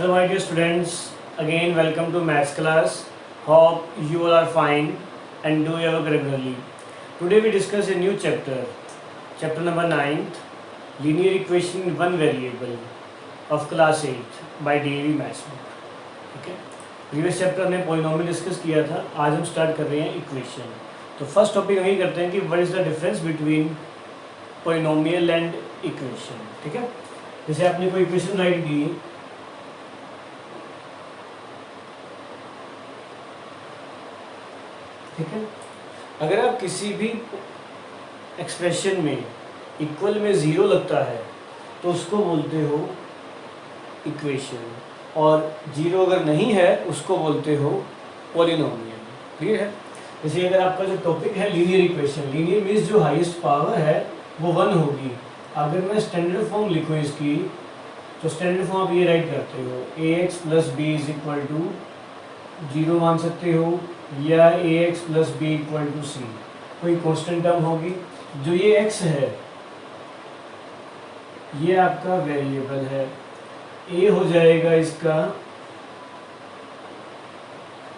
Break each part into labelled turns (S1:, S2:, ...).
S1: Hello my dear students, again welcome to maths class. Hope you all are fine and do your work regularly. Today we discuss a new chapter number 9, linear equation in one variable of class 8 by DAV Maths Book. ठीक है, previous chapter में polynomial discuss किया था, आज हम start कर रहे हैं इक्वेशन. तो फर्स्ट टॉपिक हम ये करते हैं कि what is the difference between polynomial and equation. ठीक है, जैसे आपने कोई इक्वेशन राइट की, ठीक है, अगर आप किसी भी एक्सप्रेशन में इक्वल में ज़ीरो लगता है तो उसको बोलते हो इक्वेशन, और ज़ीरो अगर नहीं है उसको बोलते हो पॉलिनोमियल. क्लियर है? जैसे अगर आपका जो टॉपिक है लीनियर इक्वेशन, लीनियर मीन्स जो हाईएस्ट पावर है वो 1 होगी. अगर मैं स्टैंडर्ड फॉर्म लिखूँ इसकी, तो स्टैंडर्ड फॉर्म आप ये राइट करते हो ax plus B is equal to 0 मान सकते हो, या ax plus B equal to C. कोई कांस्टेंट टर्म होगी. जो ये x है ये आपका वेरिएबल है, a हो जाएगा इसका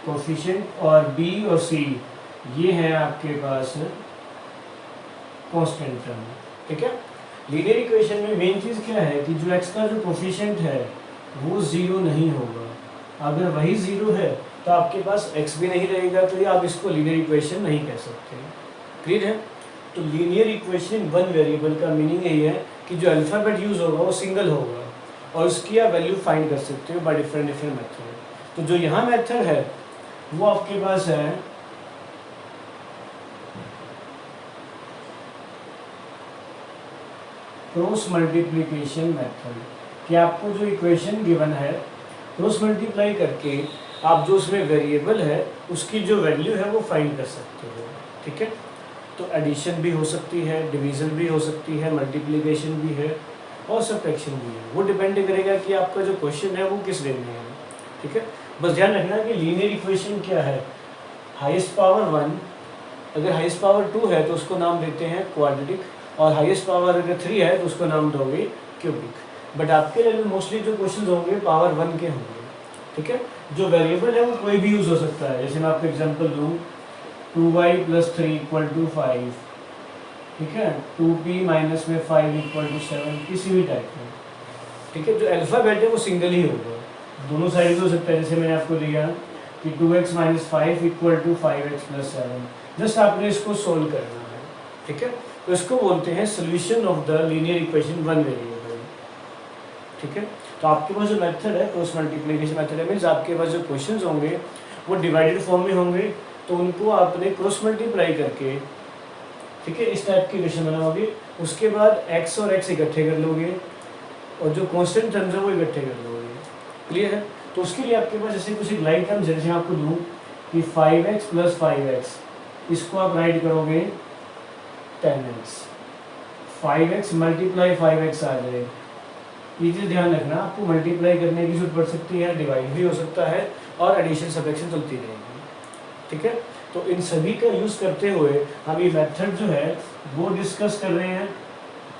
S1: कोफिशिएंट, और b और c ये है आपके पास कांस्टेंट टर्म. ठीक है, लीनियर इक्वेशन में मेन चीज़ क्या है कि जो x का जो कोफिशिएंट है वो ज़ीरो नहीं होगा. अगर वही ज़ीरो है तो आपके पास x भी नहीं रहेगा, तो ये आप इसको लीनियर इक्वेशन नहीं कह सकते. क्लियर है? तो लीनियर इक्वेशन वन वेरिएबल का मीनिंग यही है कि जो अल्फ़ाबेट यूज़ होगा वो सिंगल होगा, और उसकी आप वैल्यू फाइंड कर सकते हो बाय डिफरेंट मेथड. तो जो यहाँ मेथड है वो आपके पास है क्रॉस मल्टीप्लिकेशन मेथड, कि आपको जो इक्वेशन गिवन है क्रॉस मल्टीप्लाई करके आप जो उसमें वेरिएबल है उसकी जो वैल्यू है वो फाइंड कर सकते हो. ठीक है, तो एडिशन भी हो सकती है, डिवीज़न भी हो सकती है, मल्टीप्लिकेशन भी है और सब्ट्रैक्शन भी है. वो डिपेंड करेगा कि आपका जो क्वेश्चन है वो किस वे में है. ठीक है, बस ध्यान रखना कि लीनियर इक्वेशन क्या है, हाईएस्ट पावर 1, अगर हाईएस्ट पावर 2 है तो उसको नाम देते हैं क्वाड्रेटिक, और हाईएस्ट पावर अगर 3 है तो उसको नाम दोगे क्यूबिक. बट आपके लिए मोस्टली जो क्वेश्चन होंगे पावर 1 के होंगे. ठीक है, जो वेरिएबल है वो कोई भी यूज़ हो सकता है. जैसे मैं आपको एग्जांपल दूँ 2y + 3 = 5. ठीक है, 2p - 5 = 7, किसी भी टाइप में. ठीक है, जो अल्फ़ाबेट है वो सिंगल ही होगा, दोनों साइड हो सकता है. जैसे मैंने आपको दिया कि 2x - 5 = 5x + 7. जस्ट आपने इसको सोल्व करना है. ठीक है, तो इसको बोलते हैं solution of the linear equation one variable. ठीक है, तो आपके पास जो मेथड है क्रॉस मल्टीप्लिकेशन मेथड है, मीन्स आपके पास जो क्वेश्चंस होंगे वो डिवाइडेड फॉर्म में होंगे, तो उनको आपने क्रॉस मल्टीप्लाई करके, ठीक है, इस टाइप की इक्वेशन बनाओगे. उसके बाद x और x इकट्ठे कर लोगे और जो कांस्टेंट टर्म्स है वो इकट्ठे कर लोगे. क्लियर है? तो उसके लिए आपके पास जैसे कुछ एक लाइक टर्म्स, जैसे मैं आपको दूँ कि 5x + 5x, इसको आप राइट करोगे 10x, 5x × 5x आ जाए. ये चीज़ ध्यान रखना, आपको मल्टीप्लाई करने की जरूरत पड़ सकती है, डिवाइड भी हो सकता है, और एडिशन सब्ट्रैक्शन चलती रहेगी. ठीक है, तो इन सभी का यूज़ करते हुए हम ये मेथड जो है वो डिस्कस कर रहे हैं,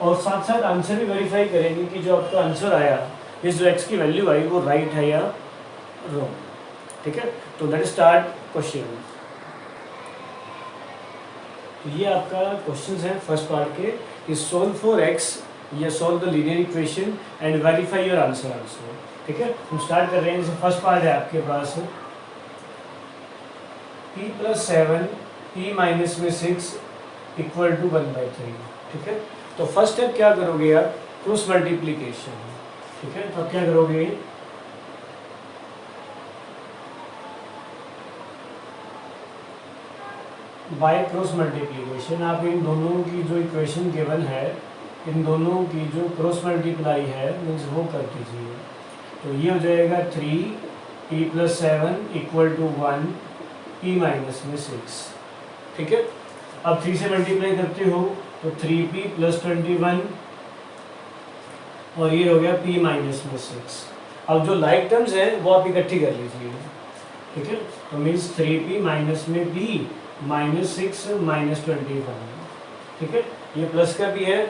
S1: और साथ साथ आंसर भी वेरीफाई करेंगे कि जो आपका आंसर आया, इस जो x की वैल्यू आई वो राइट है या रॉन्ग. ठीक है, तो लेट्स स्टार्ट क्वेश्चन. तो ये आपका क्वेश्चन है फर्स्ट पार्ट के, कि सोल्व फॉर x या solve the linear equation and verify your answer also. ठीक है, हम स्टार्ट कर रहे हैं. जैसे फर्स्ट पार्ट है आपके पास p + 7 p - 6 = 1/3. ठीक है, तो फर्स्ट स्टेप क्या करोगे आप, क्रॉस मल्टीप्लिकेशन. ठीक है, तो क्या करोगे, बाय क्रॉस मल्टीप्लिकेशन आप इन दोनों की जो इक्वेशन गिवन है, इन दोनों की जो क्रॉस मल्टीप्लाई है मीन्स वो कर दीजिए. तो ये हो जाएगा 3p + 7 = 1 p - 6. ठीक है, अब 3 से मल्टीप्लाई करते हो तो 3p + 21, और ये हो गया p - 6. अब जो लाइक टर्म्स हैं वो आप इकट्ठी कर लीजिए. ठीक है, तो मीन्स 3p माइनस में p -6 - 21. ठीक है, ये प्लस का भी है,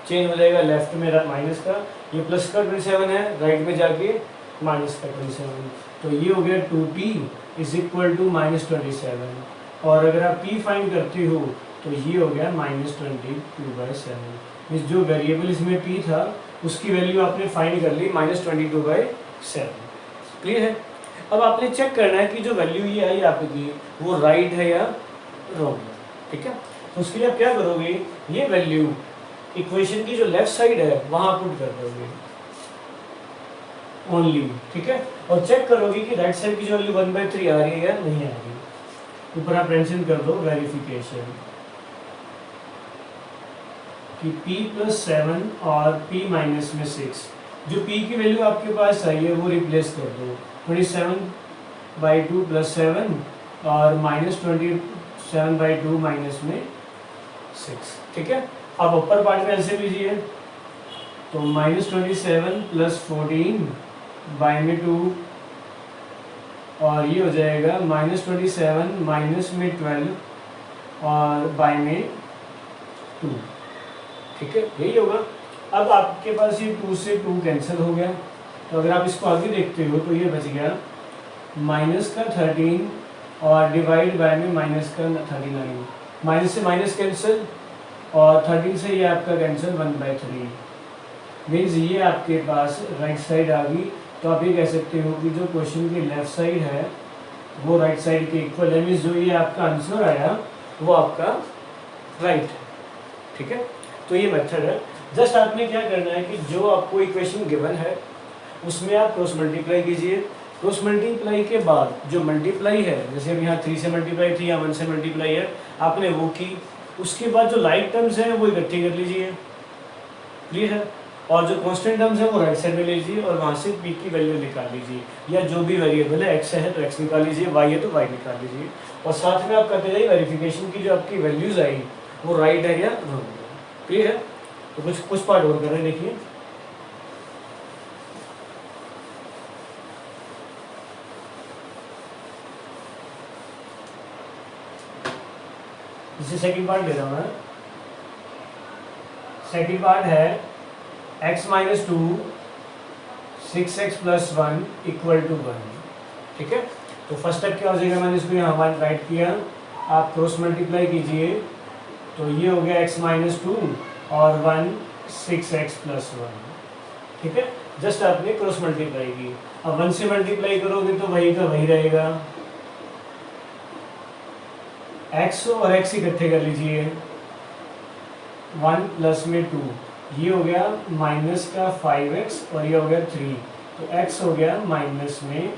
S1: चेंज हो जाएगा लेफ्ट में माइनस का, ये प्लस का 27 है, राइट में जाके माइनस का 27, तो ये हो गया 2p इज इक्वल टू -27, और अगर आप p फाइंड करते हो तो ये हो गया -22/7। जो वेरिएबल इसमें p था उसकी वैल्यू आपने फाइंड कर ली -22/7। क्लियर है? अब आपने चेक करना है कि जो वैल्यू ये आई आपकी वो राइट है या रॉन्ग है। ठीक है, तो उसके लिए आप क्या करोगे, ये वैल्यू इक्वेशन की जो लेफ्ट साइड है वहां पुट कर दोगे ओनली। ठीक है, और चेक करोगे कि राइट साइड की जो वैल्यू 1/3 आ रही है या नहीं आ रही। ऊपर आप मेंशन कर दो वेरिफिकेशन कि p + 7 और p - 6, जो p की वैल्यू आपके पास आई है वो रिप्लेस कर दो 27/2 + 7 और -27/2 -6। ठीक है, अब ऊपर पार्ट में ऐसे लीजिए, तो -27 + 14/2 और ये हो जाएगा -27 -12 और /2। ठीक है, यही होगा। अब आपके पास ये 2 से 2 कैंसिल हो गया, तो अगर आप इसको आगे देखते हो तो ये बच गया -13 और डिवाइड बाय में -39, माइनस से माइनस कैंसिल और 13 से ये आपका कैंसिल 1/3, मीन्स ये आपके पास राइट साइड आ गई। तो आप ये कह सकते हो कि जो क्वेश्चन की लेफ्ट साइड है वो राइट साइड के इक्वल है, मीन्स जो ये आपका आंसर आया वो आपका राइट है। ठीक है, तो ये मेथड है। जस्ट आपने क्या करना है कि जो आपको इक्वेशन गिवन है उसमें आप क्रॉस मल्टीप्लाई कीजिए। क्रॉस मल्टीप्लाई के बाद जो मल्टीप्लाई है, जैसे अब यहाँ 3 से मल्टीप्लाई थी या 1 से मल्टीप्लाई है, आपने वो की। उसके बाद जो लाइक टर्म्स हैं वो इकट्ठी कर लीजिए। क्लियर है? और जो कांस्टेंट टर्म्स है वो राइट साइड में लीजिए और वहाँ से p की वैल्यू निकाल लीजिए, या जो भी वेरिएबल है x है तो x निकाल लीजिए, y है तो y निकाल लीजिए, और साथ में आप करते जाइए वेरिफिकेशन की जो आपकी वैल्यूज आई वो राइट है या रॉन्ग है। क्लियर है? तो कुछ पार्ट और कर रहे हैं, देखिए। इसे सेकंड पार्ट ले रहा हूँ मैं। सेकंड पार्ट है x - 2 6x + 1 = 1। ठीक है, तो फर्स्ट स्टेप क्या हो जाएगा, मैंने इसको यहाँ वन राइट किया, आप क्रॉस मल्टीप्लाई कीजिए, तो ये हो गया x - 2 और 1 6x + 1। ठीक है, जस्ट आपने क्रॉस मल्टीप्लाई की। अब 1 से मल्टीप्लाई करोगे तो वही का वही रहेगा, x और x इकट्ठे कर लीजिए, 1 + में 2, ये हो गया -5x और ये हो गया 3, तो x हो गया -3/5।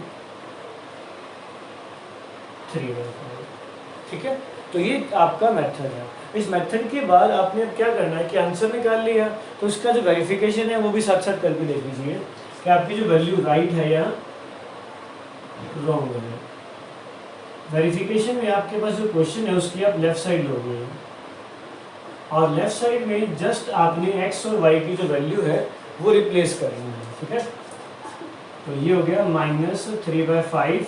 S1: ठीक है, तो ये आपका मेथड है। इस मेथड के बाद आपने अब क्या करना है कि आंसर निकाल लिया, तो इसका जो वेरिफिकेशन है वो भी साथ साथ करके देख लीजिए कि आपकी जो वैल्यू राइट है या रॉन्ग है। वेरिफिकेशन में आपके पास जो क्वेश्चन है उसकी आप लेफ्ट साइड लोगे, और लेफ्ट साइड में जस्ट आपने x और y की जो वैल्यू है वो रिप्लेस करनी है। ठीक है, तो ये हो गया -3/5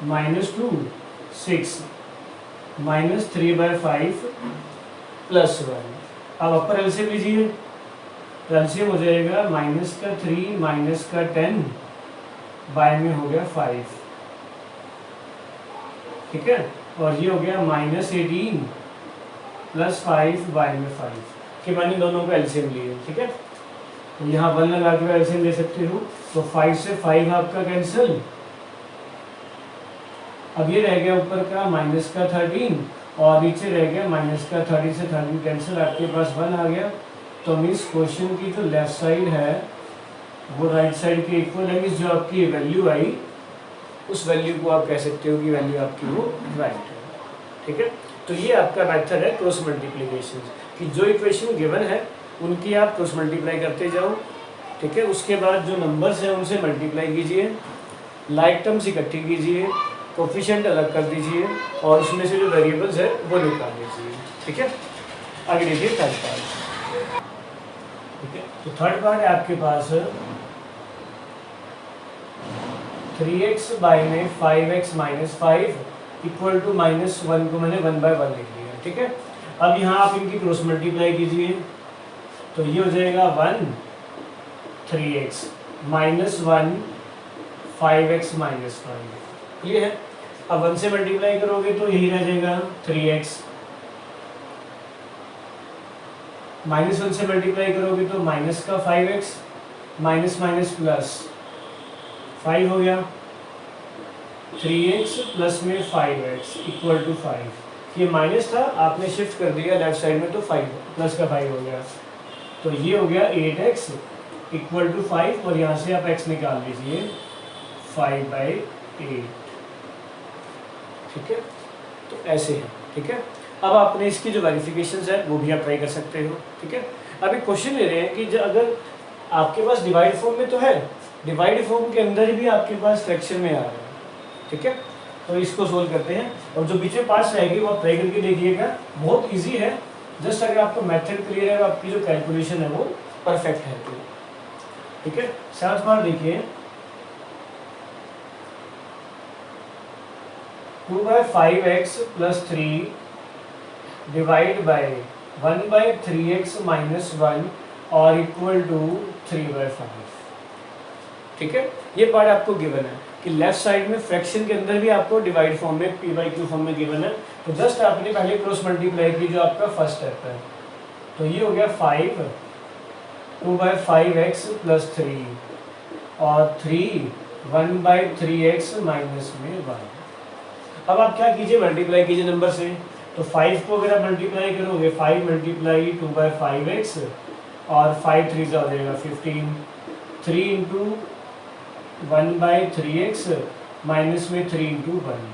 S1: -2 6 -3/5 + 1। अब अपर एलसीएम लीजिए, तो एलसीएम हो जाएगा -3 -10 बाय में हो गया 5। ठीक है, और ये हो गया -18 + 5 बाय में 5 कि मैंने दोनों को एलसीएम लिए। ठीक है, तो यहाँ 1 लगा के एलसीएम ले सकते हो, तो 5 से 5 आपका कैंसिल। अब ये रह गया ऊपर का -13 और नीचे रह गया -30 से 13 कैंसिल, आपके पास 1 आ गया। तो मीन्स क्वेश्चन की जो लेफ्ट साइड है वो राइट साइड के इक्वल है, मीन्स जो आपकी वैल्यू आई उस वैल्यू को आप कह सकते हो कि वैल्यू आपकी वो राइट है। ठीक है, तो ये आपका मेथड है क्रॉस मल्टीप्लिकेशन कि जो इक्वेशन गिवन है उनकी आप क्रॉस मल्टीप्लाई करते जाओ। ठीक है, उसके बाद जो नंबर्स हैं उनसे मल्टीप्लाई कीजिए, लाइक टर्म्स इकट्ठी कीजिए, कोफिशिएंट अलग कर दीजिए और उसमें से जो वेरिएबल्स है वो निकाल लीजिए। ठीक है, आगे देखिए थर्ड पार्ट। ठीक है, तो थर्ड पार्ट है आपके पास 3x बाय में 5x - 5 = -1 को मैंने 1/1 लिख लिया। ठीक है, अब यहाँ आप इनकी क्रॉस मल्टीप्लाई कीजिए, तो ये हो जाएगा 1 3x -1 5x माइनस 5। क्लियर है? अब 1 से मल्टीप्लाई करोगे तो यही रह जाएगा 3x, -1 से मल्टीप्लाई करोगे तो माइनस का 5x, माइनस माइनस प्लस 5 हो गया, 3x प्लस में 5x इक्वल टू 5। ये माइनस था, आपने शिफ्ट कर दिया लेफ्ट साइड में तो 5 प्लस का 5 हो गया, तो ये हो गया 8x इक्वल टू 5 और यहाँ से आप x निकाल लीजिए 5/8। ठीक है, तो ऐसे है। ठीक है, अब आपने इसकी जो वेरिफिकेशंस है वो भी आप ट्राई कर सकते हो। ठीक है, अभी क्वेश्चन ले रहे हैं कि अगर आपके पास डिवाइड फॉर्म में तो है, डिवाइड फॉर्म के अंदर भी आपके पास फ्रैक्शन में आ रहा है। ठीक है, तो इसको सोल्व करते हैं और जो बीच में पार्ट्स रहेगी वो आप ट्राई करके देखिएगा, बहुत इजी है। जस्ट अगर आपका मेथड क्लियर है, आपकी जो कैलकुलेशन है वो परफेक्ट है तो। ठीक है, 7 बार देखिए, 2/5x + 3 डिवाइड बाय 1/3x - 1 और इक्वल टू 3/5। ठीक है, ये पार्ट आपको गिवन है कि लेफ्ट साइड में फ्रैक्शन के अंदर भी आपको डिवाइड फॉर्म में p/q फॉर्म में गिवन है, तो जस्ट आपने पहले क्रॉस मल्टीप्लाई की जो आपका फर्स्ट स्टेप है, तो ये हो गया 5 2/5x + 3 और 3 1/3x - 1। अब आप क्या कीजिए, मल्टीप्लाई कीजिए नंबर से, तो 5 को अगर आप मल्टीप्लाई करोगे 5 × 2/5x और 5 3 हो जाएगा 15, 3 × 1/3x माइनस में 3 × 1,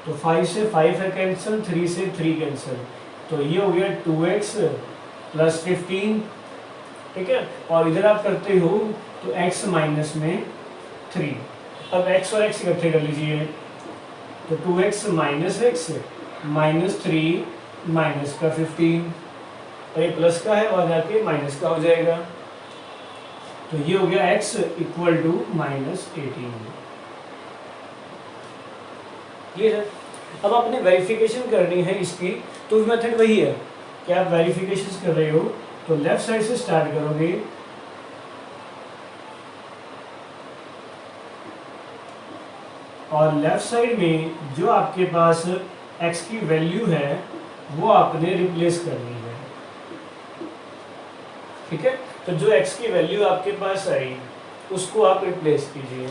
S1: तो 5 से 5 है कैंसिल, 3 से 3 कैंसिल, तो ये हो गया 2x + 15। ठीक है, और इधर आप करते हो तो x माइनस में 3। अब x और x इकट्ठे कर लीजिए, तो 2x minus x minus 3 minus का 15, और ये प्लस का है और जाके माइनस का हो जाएगा, तो ये हो गया x इक्वल टू -18। ये है। अब आपने वेरिफिकेशन करनी है इसकी, तो मेथड वही है कि आप वेरिफिकेशन कर रहे हो तो लेफ्ट साइड से स्टार्ट करोगे, और लेफ्ट साइड में जो आपके पास x की वैल्यू है वो आपने रिप्लेस करनी है। ठीक है, तो जो x की वैल्यू आपके पास आई उसको आप रिप्लेस कीजिए।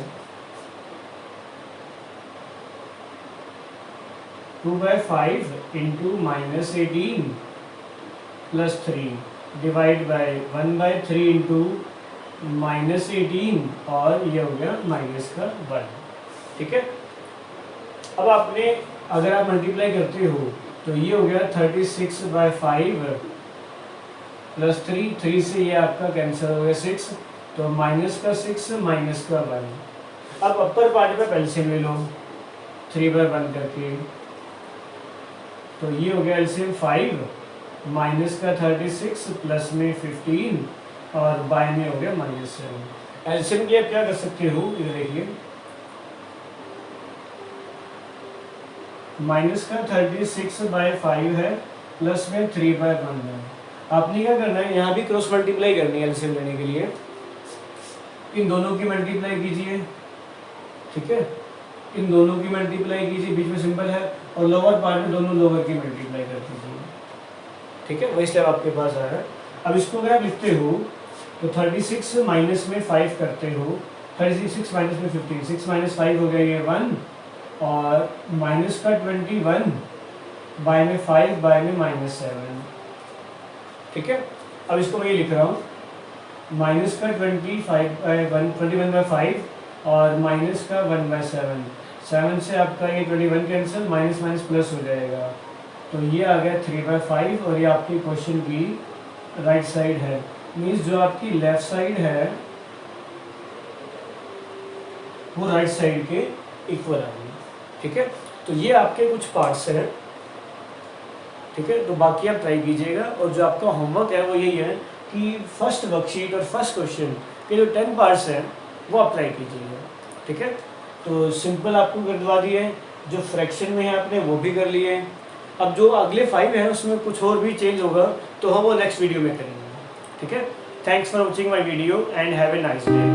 S1: 2/5 × -18 + 3 डिवाइड बाय 1/3 × -18 और ये हो गया -1। ठीक है, अब आपने अगर आप मल्टीप्लाई करते हो तो ये हो गया 36/5 + 3, 3 से ये आपका कैंसिल हो गया 6, तो -6 -1। अब अपर पार्ट में एलसीएम ले लो 3/1 करके, तो ये हो गया एलसीएम 5 -36 प्लस में 15 और बाय में हो गया -7। एलसीएम के आप क्या कर सकते हो, ये देखिए -36/5 है प्लस में 3/1 है। आपने क्या करना है, यहाँ भी क्रॉस मल्टीप्लाई करनी है एलसीएम लेने के लिए, इन दोनों की मल्टीप्लाई कीजिए। ठीक है, इन दोनों की मल्टीप्लाई कीजिए, बीच में सिंबल है, और लोअर पार्ट में दोनों लोअर की मल्टीप्लाई कर दीजिए। ठीक है, वही स्टेप आपके पास आ रहा है। अब इसको अगर आप लिखते हो तो 36 माइनस में 5 करते हो, 36 माइनस में 15, 6 - 5 हो गया ये 1, और माइनस का 21 बाय में 5 बाय में -7। ठीक है, अब इसको मैं ये लिख रहा हूँ, माइनस का 21/5 और माइनस का 1/7, 7 से आपका ये 21 कैंसिल, माइनस माइनस प्लस हो जाएगा, तो ये आ गया 3/5 और ये आपकी क्वेश्चन की राइट साइड है। मीन्स जो आपकी लेफ्ट साइड है वो राइट साइड के इक्वल आएगी। ठीक है, तो ये आपके कुछ पार्ट्स हैं। ठीक है, तो बाकी आप ट्राई कीजिएगा, और जो आपका होमवर्क है वो यही है कि फर्स्ट वर्कशीट और फर्स्ट क्वेश्चन के जो 10 पार्ट्स हैं वो आप ट्राई कीजिएगा। ठीक है, तो सिंपल आपको करवा दिए, जो फ्रैक्शन में है आपने वो भी कर लिए। अब जो अगले 5 हैं उसमें कुछ और भी चेंज होगा तो हम वो नेक्स्ट वीडियो में करेंगे। ठीक है, thanks for watching my video and have a nice day.